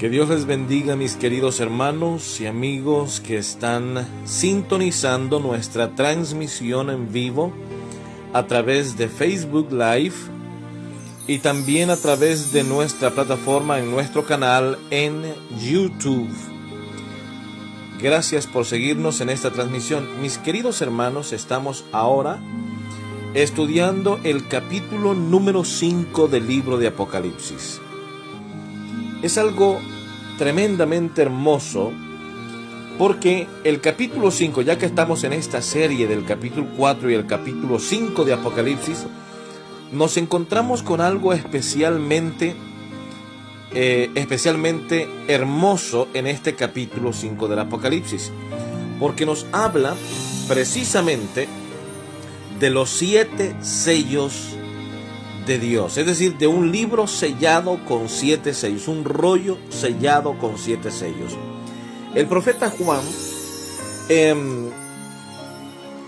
Que Dios les bendiga, mis queridos hermanos y amigos que están sintonizando nuestra transmisión en vivo a través de Facebook Live y también a través de nuestra plataforma en nuestro canal en YouTube. Gracias por seguirnos en esta transmisión. Mis queridos hermanos, estamos ahora estudiando el capítulo número 5 del libro de Apocalipsis. Es algo tremendamente hermoso porque el capítulo 5, ya que estamos en esta serie del capítulo 4 y el capítulo 5 de Apocalipsis, nos encontramos con algo especialmente hermoso en este capítulo 5 del Apocalipsis, porque nos habla precisamente de los 7 sellos de Dios, es decir, de un libro sellado con 7 sellos, un rollo sellado con 7 sellos. El profeta Juan,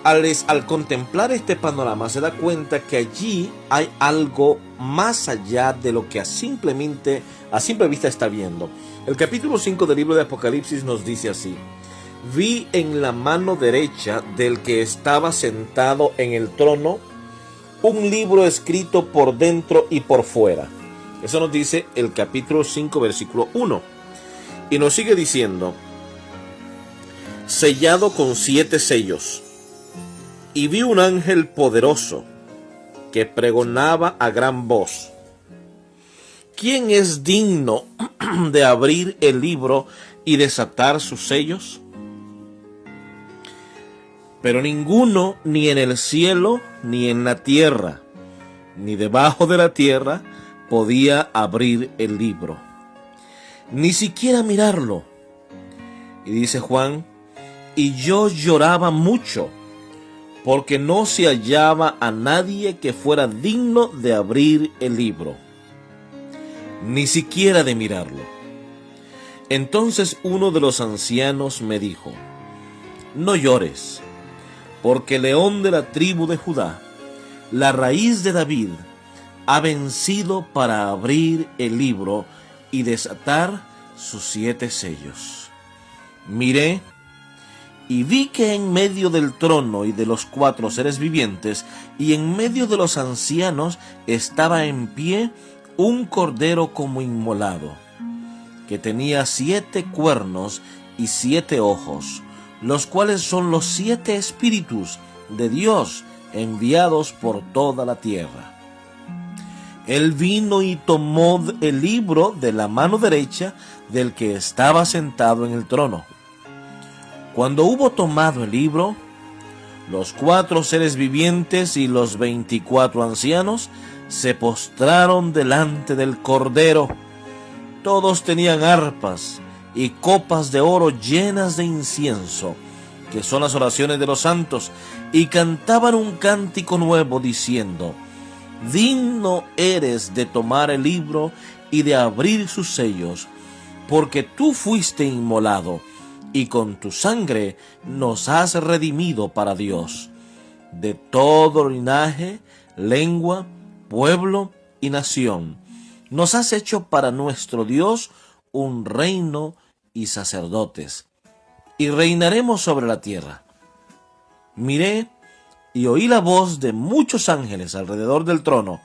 al contemplar este panorama, se da cuenta que allí hay algo más allá de lo que a simple vista está viendo. El capítulo 5 del libro de Apocalipsis nos dice así: vi en la mano derecha del que estaba sentado en el trono un libro escrito por dentro y por fuera. Eso nos dice el capítulo 5, versículo 1. Y nos sigue diciendo: sellado con 7 sellos. Y vi un ángel poderoso que pregonaba a gran voz: ¿quién es digno de abrir el libro y desatar sus sellos? Pero ninguno, ni en el cielo, ni en la tierra, ni debajo de la tierra, podía abrir el libro, ni siquiera mirarlo. Y dice Juan: y yo lloraba mucho, porque no se hallaba a nadie que fuera digno de abrir el libro, ni siquiera de mirarlo. Entonces uno de los ancianos me dijo: no llores, porque el león de la tribu de Judá, la raíz de David, ha vencido para abrir el libro y desatar sus 7 sellos. Miré y vi que en medio del trono y de los 4 seres vivientes y en medio de los ancianos estaba en pie un cordero como inmolado, que tenía 7 cuernos y 7 ojos, los cuales son los 7 espíritus de Dios enviados por toda la tierra. Él vino y tomó el libro de la mano derecha del que estaba sentado en el trono. Cuando hubo tomado el libro, los 4 seres vivientes y los 24 ancianos se postraron delante del Cordero. Todos tenían arpas y copas de oro llenas de incienso, que son las oraciones de los santos, y cantaban un cántico nuevo diciendo: digno eres de tomar el libro y de abrir sus sellos, porque tú fuiste inmolado, y con tu sangre nos has redimido para Dios, de todo linaje, lengua, pueblo y nación. Nos has hecho para nuestro Dios un reino y sacerdotes, y reinaremos sobre la tierra. Miré y oí la voz de muchos ángeles alrededor del trono,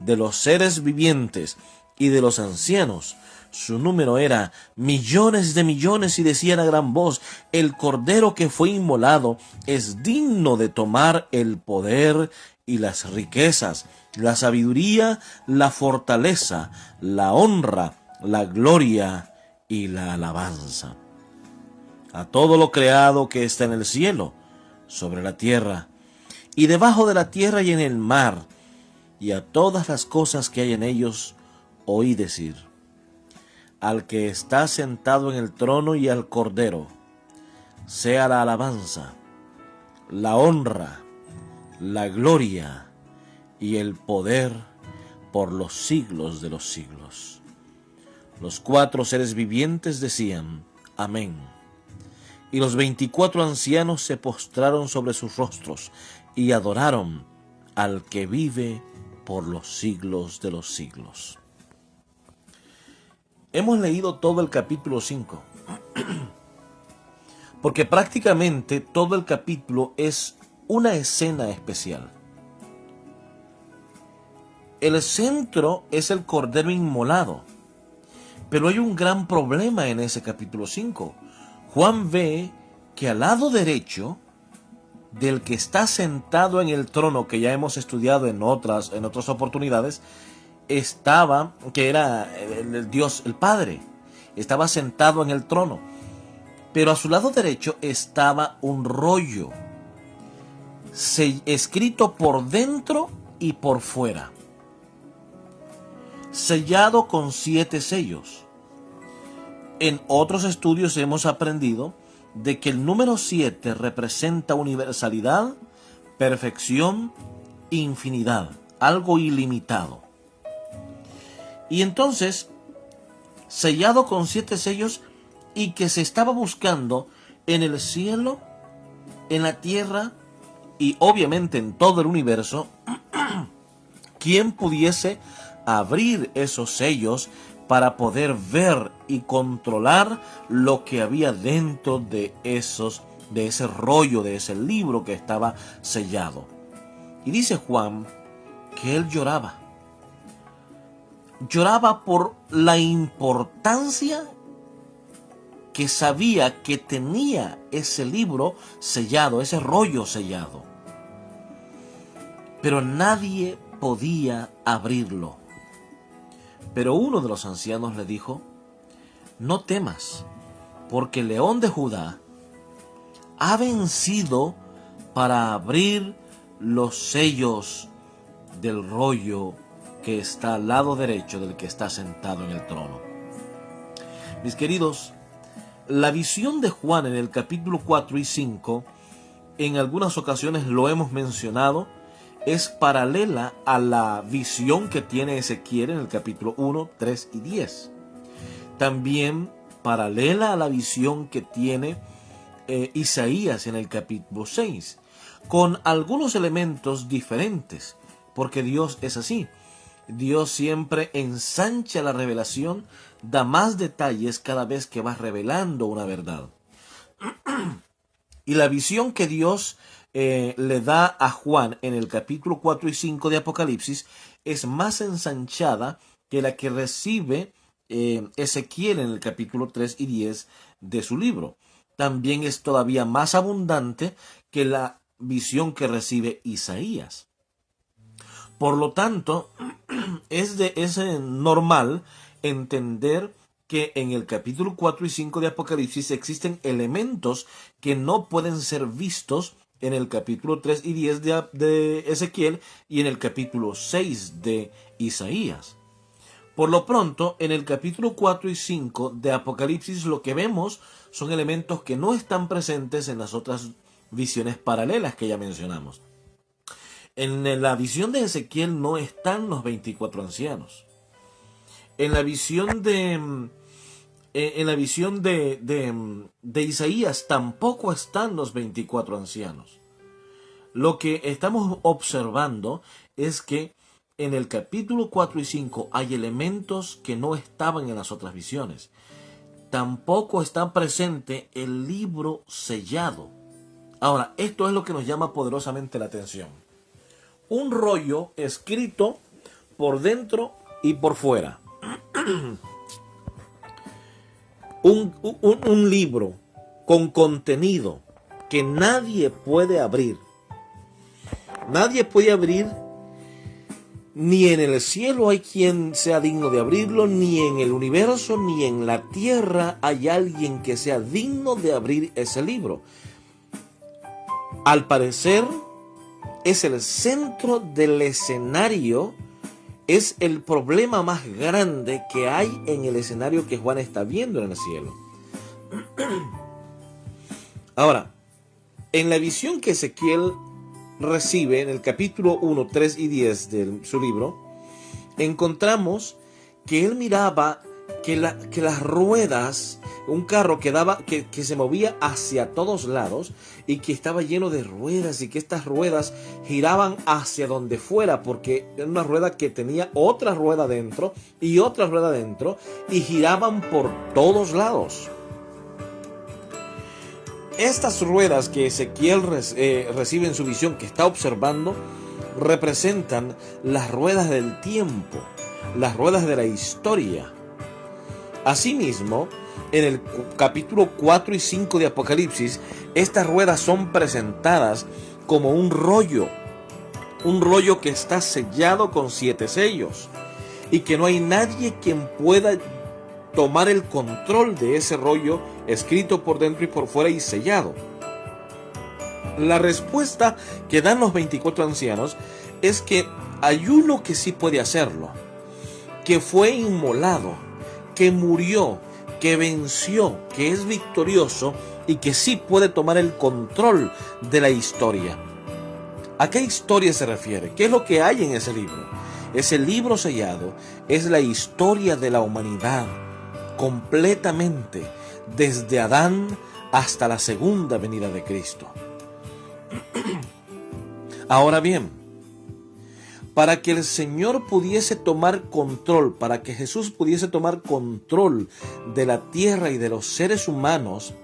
de los seres vivientes y de los ancianos. Su número era millones de millones, y decían a gran voz: el cordero que fue inmolado es digno de tomar el poder y las riquezas, la sabiduría, la fortaleza, la honra, la gloria y la alabanza. A todo lo creado que está en el cielo, sobre la tierra, y debajo de la tierra y en el mar, y a todas las cosas que hay en ellos, oí decir: al que está sentado en el trono y al Cordero, sea la alabanza, la honra, la gloria y el poder por los siglos de los siglos. Los 4 seres vivientes decían: amén. Y los 24 ancianos se postraron sobre sus rostros y adoraron al que vive por los siglos de los siglos. hemos leído todo el capítulo 5, porque prácticamente todo el capítulo es una escena especial. El centro es el cordero inmolado, pero hay un gran problema en ese capítulo 5. Juan ve que al lado derecho del que está sentado en el trono, que ya hemos estudiado en otras oportunidades, estaba, que era el Dios, el Padre, estaba sentado en el trono. Pero a su lado derecho estaba un rollo, escrito por dentro y por fuera, sellado con 7 sellos. En otros estudios hemos aprendido de que el número 7 representa universalidad, perfección, infinidad, algo ilimitado. Y entonces, sellado con 7 sellos, y que se estaba buscando en el cielo, en la tierra y obviamente en todo el universo, quien pudiese abrir esos sellos para poder ver y controlar lo que había dentro de ese rollo, de ese libro que estaba sellado. Y dice Juan que él lloraba. Lloraba por la importancia que sabía que tenía ese libro sellado, ese rollo sellado. Pero nadie podía abrirlo. Pero uno de los ancianos le dijo: no temas, porque el León de Judá ha vencido para abrir los sellos del rollo que está al lado derecho del que está sentado en el trono. Mis queridos, la visión de Juan en el capítulo 4 y 5, en algunas ocasiones lo hemos mencionado, es paralela a la visión que tiene Ezequiel en el capítulo 1, 3 y 10. También paralela a la visión que tiene Isaías en el capítulo 6, con algunos elementos diferentes, porque Dios es así. Dios siempre ensancha la revelación, da más detalles cada vez que va revelando una verdad. Y la visión que Dios le da a Juan en el capítulo 4 y 5 de Apocalipsis es más ensanchada que la que recibe Ezequiel en el capítulo 3 y 10 de su libro. También es todavía más abundante que la visión que recibe Isaías. Por lo tanto, es normal entender que en el capítulo 4 y 5 de Apocalipsis existen elementos que no pueden ser vistos en el capítulo 3 y 10 de Ezequiel y en el capítulo 6 de Isaías. Por lo pronto, en el capítulo 4 y 5 de Apocalipsis lo que vemos son elementos que no están presentes en las otras visiones paralelas que ya mencionamos. En la visión de Ezequiel no están los 24 ancianos. En la visión de Isaías tampoco están los 24 ancianos. Lo que estamos observando es que en el capítulo 4 y 5 hay elementos que no estaban en las otras visiones. Tampoco está presente el libro sellado. Ahora, esto es lo que nos llama poderosamente la atención. Un rollo escrito por dentro y por fuera. Un libro con contenido que nadie puede abrir. Nadie puede abrir, ni en el cielo hay quien sea digno de abrirlo, ni en el universo, ni en la tierra hay alguien que sea digno de abrir ese libro. Al parecer, es el centro del escenario, es el problema más grande que hay en el escenario que Juan está viendo en el cielo. Ahora, en la visión que Ezequiel recibe en el capítulo 1, 3 y 10 de su libro, encontramos que él miraba que las ruedas, un carro que se movía hacia todos lados y que estaba lleno de ruedas y que estas ruedas giraban hacia donde fuera, porque era una rueda que tenía otra rueda dentro y otra rueda dentro y giraban por todos lados. Estas ruedas que Ezequiel recibe en su visión, que está observando, representan las ruedas del tiempo, las ruedas de la historia. Asimismo, en el capítulo 4 y 5 de Apocalipsis, estas ruedas son presentadas como un rollo que está sellado con 7 sellos y que no hay nadie quien pueda tomar el control de ese rollo escrito por dentro y por fuera y sellado. La respuesta que dan los 24 ancianos es que hay uno que sí puede hacerlo, que fue inmolado, que murió, que venció, que es victorioso y que sí puede tomar el control de la historia. ¿A qué historia se refiere? ¿Qué es lo que hay en ese libro? Ese libro sellado es la historia de la humanidad completamente, desde Adán hasta la segunda venida de Cristo. Ahora bien, para que el Señor pudiese tomar control, para que Jesús pudiese tomar control de la tierra y de los seres humanos,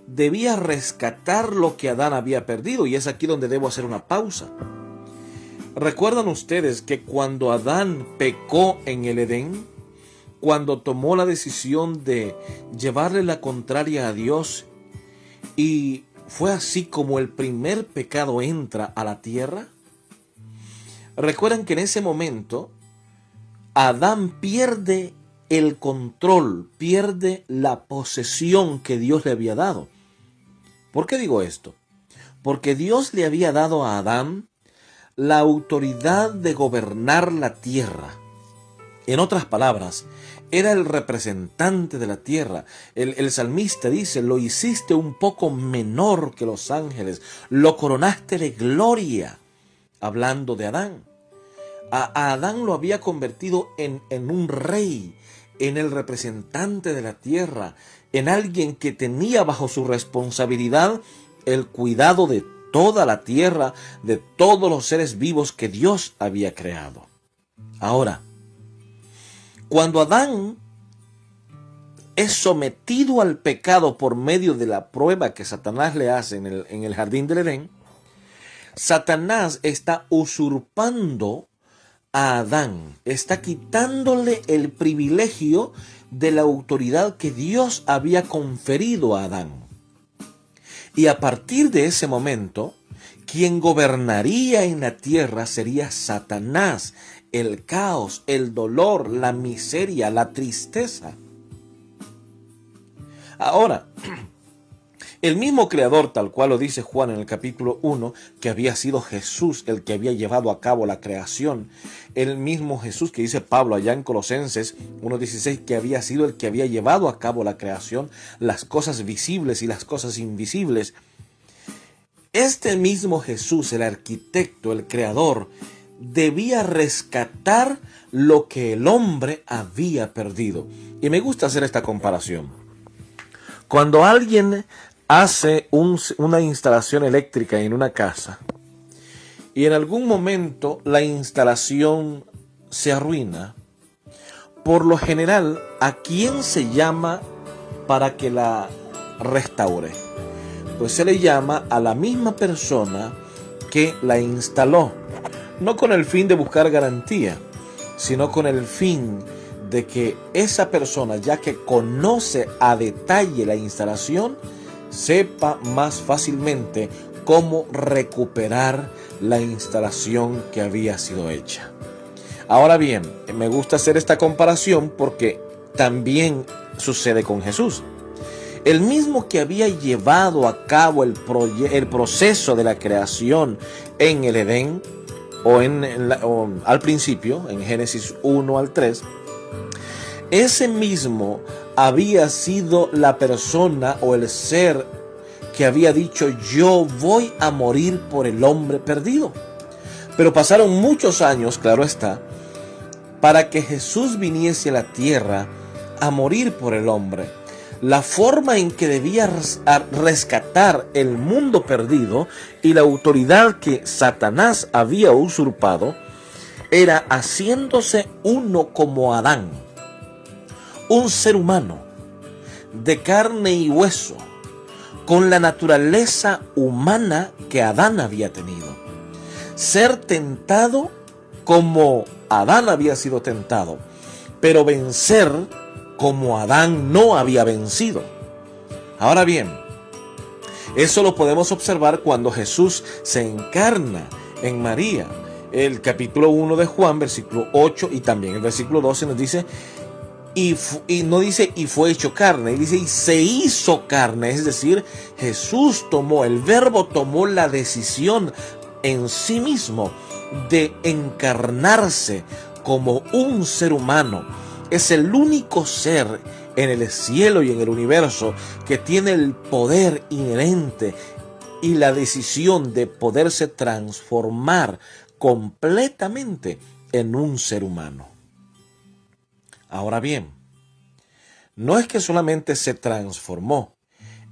debía rescatar lo que Adán había perdido, y es aquí donde debo hacer una pausa. ¿Recuerdan ustedes que cuando Adán pecó en el Edén, cuando tomó la decisión de llevarle la contraria a Dios, y fue así como el primer pecado entra a la tierra? Recuerdan que en ese momento Adán pierde el control, pierde la posesión que Dios le había dado. ¿Por qué digo esto? Porque Dios le había dado a Adán la autoridad de gobernar la tierra. En otras palabras, era el representante de la tierra. El salmista dice: lo hiciste un poco menor que los ángeles, lo coronaste de gloria. Hablando de Adán. A Adán lo había convertido en un rey, en el representante de la tierra, en alguien que tenía bajo su responsabilidad el cuidado de toda la tierra, de todos los seres vivos que Dios había creado. Ahora, cuando Adán es sometido al pecado por medio de la prueba que Satanás le hace en el jardín del Edén, Satanás está usurpando a Adán, está quitándole el privilegio de la autoridad que Dios había conferido a Adán. Y a partir de ese momento, quien gobernaría en la tierra sería Satanás, el caos, el dolor, la miseria, la tristeza. Ahora, el mismo Creador, tal cual lo dice Juan en el capítulo 1, que había sido Jesús el que había llevado a cabo la creación. El mismo Jesús que dice Pablo allá en Colosenses 1:16, que había sido el que había llevado a cabo la creación, las cosas visibles y las cosas invisibles. Este mismo Jesús, el arquitecto, el creador, debía rescatar lo que el hombre había perdido. Y me gusta hacer esta comparación. Cuando alguien hace una instalación eléctrica en una casa y en algún momento la instalación se arruina, por lo general, ¿a quién se llama para que la restaure? Pues se le llama a la misma persona que la instaló, no con el fin de buscar garantía, sino con el fin de que esa persona, ya que conoce a detalle la instalación, sepa más fácilmente cómo recuperar la instalación que había sido hecha. Ahora bien, me gusta hacer esta comparación porque también sucede con Jesús. El mismo que había llevado a cabo el proceso de la creación en el Edén, o al principio, en Génesis 1 al 3, ese mismo había sido la persona o el ser que había dicho: yo voy a morir por el hombre perdido. Pero pasaron muchos años, claro está, para que Jesús viniese a la tierra a morir por el hombre, la forma en que debía rescatar el mundo perdido y la autoridad que Satanás había usurpado era haciéndose uno como Adán, un ser humano de carne y hueso, con la naturaleza humana que Adán había tenido. Ser tentado como Adán había sido tentado, pero vencer como Adán no había vencido. Ahora bien, eso lo podemos observar cuando Jesús se encarna en María. El capítulo 1 de Juan, versículo 8 y también el versículo 12 nos dice, y no dice y fue hecho carne, y dice y se hizo carne, es decir, Jesús el verbo tomó la decisión en sí mismo de encarnarse como un ser humano. Es el único ser en el cielo y en el universo que tiene el poder inherente y la decisión de poderse transformar completamente en un ser humano. Ahora bien, no es que solamente se transformó,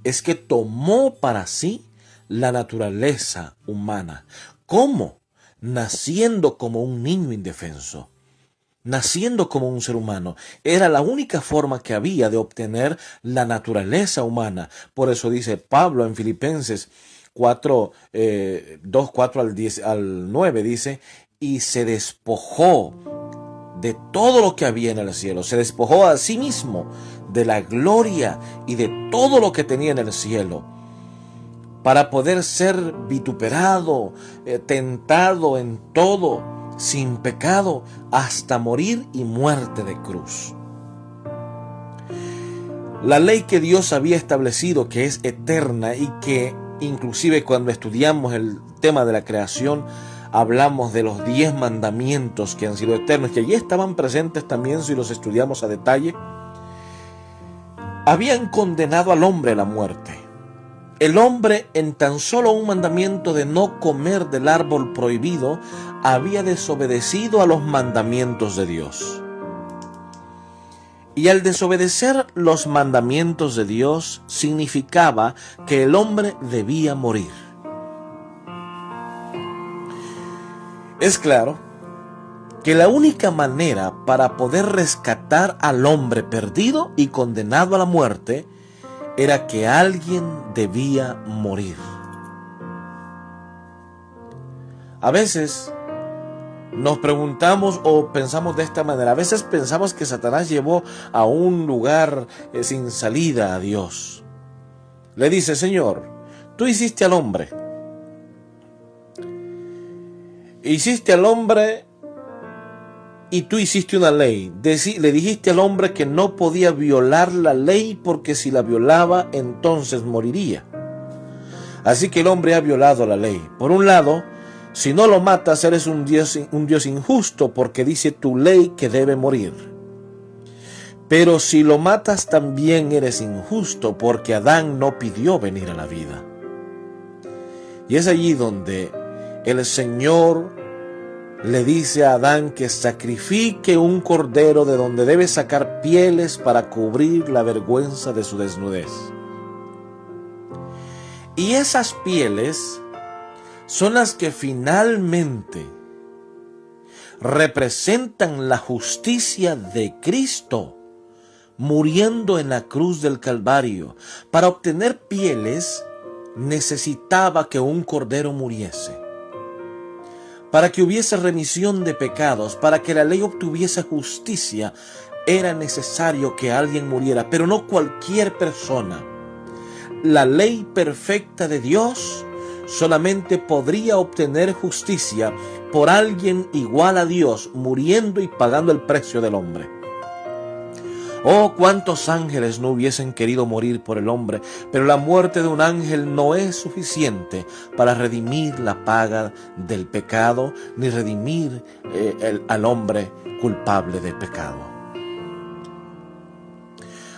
es que tomó para sí la naturaleza humana. ¿Cómo? Naciendo como un niño indefenso, naciendo como un ser humano. Era la única forma que había de obtener la naturaleza humana. Por eso dice Pablo en Filipenses 4, 2, 4 al 9, dice, y se despojó de todo lo que había en el cielo, se despojó a sí mismo de la gloria y de todo lo que tenía en el cielo, para poder ser vituperado, tentado en todo, sin pecado, hasta morir y muerte de cruz. La ley que Dios había establecido, que es eterna y que inclusive cuando estudiamos el tema de la creación, hablamos de los 10 mandamientos que han sido eternos, que allí estaban presentes también si los estudiamos a detalle, habían condenado al hombre a la muerte. El hombre, en tan solo un mandamiento de no comer del árbol prohibido, había desobedecido a los mandamientos de Dios. Y al desobedecer los mandamientos de Dios, significaba que el hombre debía morir. Es claro que la única manera para poder rescatar al hombre perdido y condenado a la muerte era que alguien debía morir. A veces nos preguntamos o pensamos de esta manera. A veces pensamos que Satanás llevó a un lugar sin salida a Dios. Le dice, Señor, tú hiciste al hombre. Hiciste al hombre y tú hiciste una ley. Le dijiste al hombre que no podía violar la ley porque si la violaba entonces moriría. Así que el hombre ha violado la ley. Por un lado, si no lo matas eres un Dios injusto porque dice tu ley que debe morir. Pero si lo matas también eres injusto porque Adán no pidió venir a la vida. Y es allí donde el Señor le dice a Adán que sacrifique un cordero de donde debe sacar pieles para cubrir la vergüenza de su desnudez. Y esas pieles son las que finalmente representan la justicia de Cristo, muriendo en la cruz del Calvario. Para obtener pieles necesitaba que un cordero muriese. Para que hubiese remisión de pecados, para que la ley obtuviese justicia, era necesario que alguien muriera, pero no cualquier persona. La ley perfecta de Dios solamente podría obtener justicia por alguien igual a Dios, muriendo y pagando el precio del hombre. Oh, cuántos ángeles no hubiesen querido morir por el hombre, pero la muerte de un ángel no es suficiente para redimir la paga del pecado, ni redimir al hombre culpable del pecado.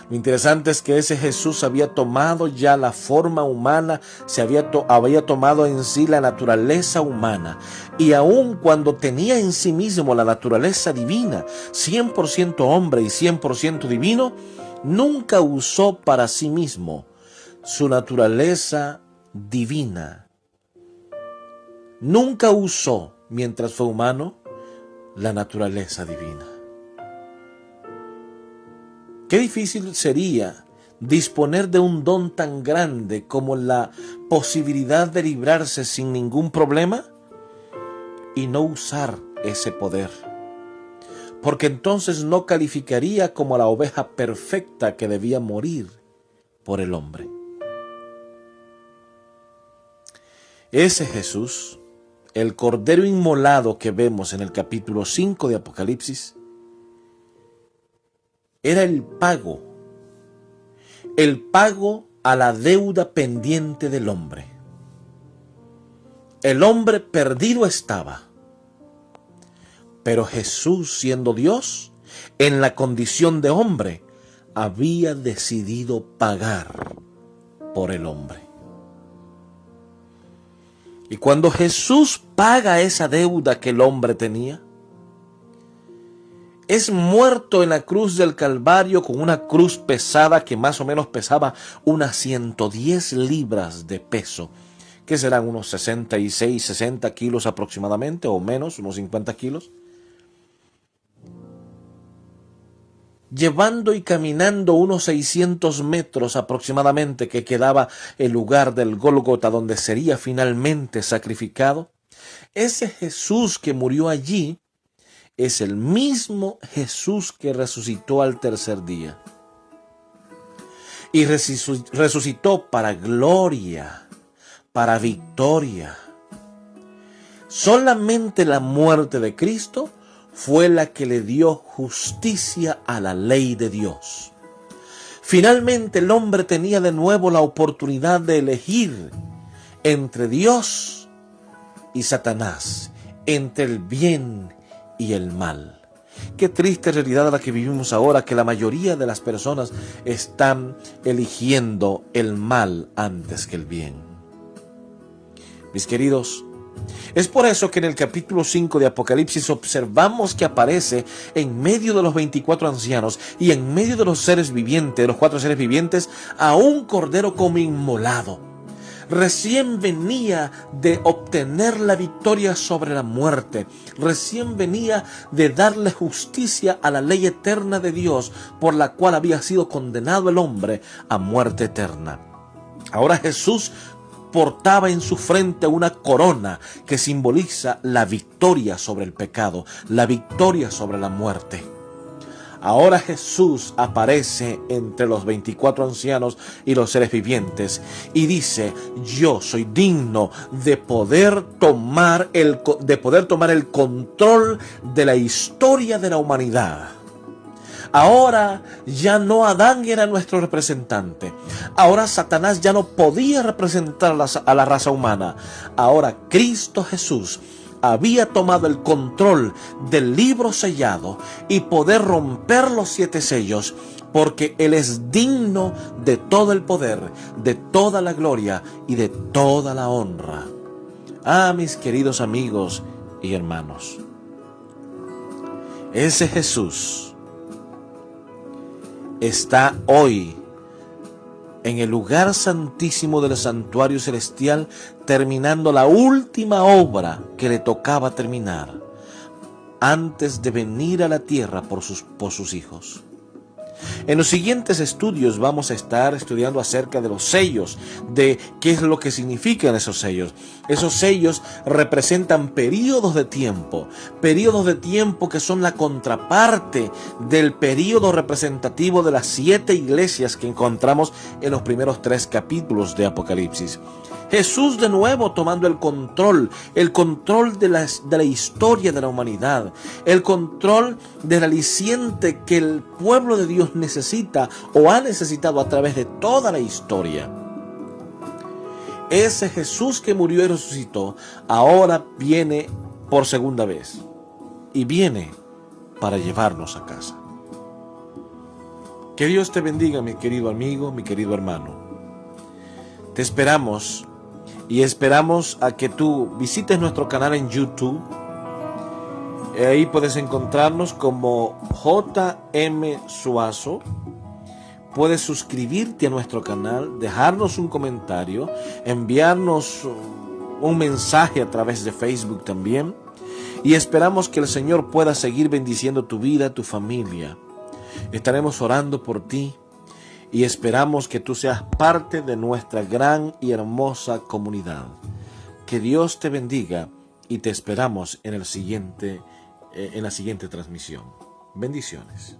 Lo interesante es que ese Jesús había tomado ya la forma humana, había tomado en sí la naturaleza humana, y aun cuando tenía en sí mismo la naturaleza divina, 100% hombre y 100% divino, nunca usó para sí mismo su naturaleza divina. Nunca usó, mientras fue humano, la naturaleza divina. Qué difícil sería disponer de un don tan grande como la posibilidad de librarse sin ningún problema y no usar ese poder, porque entonces no calificaría como la oveja perfecta que debía morir por el hombre. Ese Jesús, el Cordero inmolado que vemos en el capítulo 5 de Apocalipsis, era el pago a la deuda pendiente del hombre. El hombre perdido estaba, pero Jesús, siendo Dios, en la condición de hombre, había decidido pagar por el hombre. Y cuando Jesús paga esa deuda que el hombre tenía, es muerto en la cruz del Calvario con una cruz pesada que más o menos pesaba unas 110 libras de peso, que serán unos 66, 60 kilos aproximadamente, o menos, unos 50 kilos. Llevando y caminando unos 600 metros aproximadamente, que quedaba el lugar del Gólgota donde sería finalmente sacrificado, ese Jesús que murió allí es el mismo Jesús que resucitó al tercer día. Y resucitó para gloria, para victoria. Solamente la muerte de Cristo fue la que le dio justicia a la ley de Dios. Finalmente el hombre tenía de nuevo la oportunidad de elegir entre Dios y Satanás, entre el bien y el mal. Qué triste realidad la que vivimos ahora, que la mayoría de las personas están eligiendo el mal antes que el bien. Mis queridos, es por eso que en el capítulo 5 de Apocalipsis observamos que aparece en medio de los 24 ancianos y en medio de los seres vivientes, de los 4 seres vivientes, a un cordero como inmolado. Recién venía de obtener la victoria sobre la muerte. Recién venía de darle justicia a la ley eterna de Dios, por la cual había sido condenado el hombre a muerte eterna. Ahora Jesús portaba en su frente una corona que simboliza la victoria sobre el pecado, la victoria sobre la muerte. Ahora Jesús aparece entre los 24 ancianos y los seres vivientes y dice: yo soy digno de poder tomar el control de la historia de la humanidad. Ahora ya no Adán era nuestro representante. Ahora Satanás ya no podía representar a la raza humana. Ahora Cristo Jesús había tomado el control del libro sellado y poder romper los 7 sellos, porque Él es digno de todo el poder, de toda la gloria y de toda la honra. Ah, mis queridos amigos y hermanos, ese Jesús está hoy en el lugar santísimo del santuario celestial, terminando la última obra que le tocaba terminar antes de venir a la tierra por sus hijos. En los siguientes estudios vamos a estar estudiando acerca de los sellos, de qué es lo que significan esos sellos. Esos sellos representan periodos de tiempo que son la contraparte del periodo representativo de las 7 iglesias que encontramos en los primeros 3 capítulos de Apocalipsis. Jesús de nuevo tomando el control de la historia de la humanidad, el control del aliciente que el pueblo de Dios necesita o ha necesitado a través de toda la historia. Ese Jesús que murió y resucitó, ahora viene por segunda vez y viene para llevarnos a casa. Que Dios te bendiga, mi querido amigo, mi querido hermano. Te esperamos. Y esperamos a que tú visites nuestro canal en YouTube. Ahí puedes encontrarnos como JM Suazo. puedes suscribirte a nuestro canal, dejarnos un comentario, enviarnos un mensaje a través de Facebook también. Y esperamos que el Señor pueda seguir bendiciendo tu vida, tu familia. Estaremos orando por ti y esperamos que tú seas parte de nuestra gran y hermosa comunidad. Que Dios te bendiga y te esperamos en la siguiente transmisión. Bendiciones.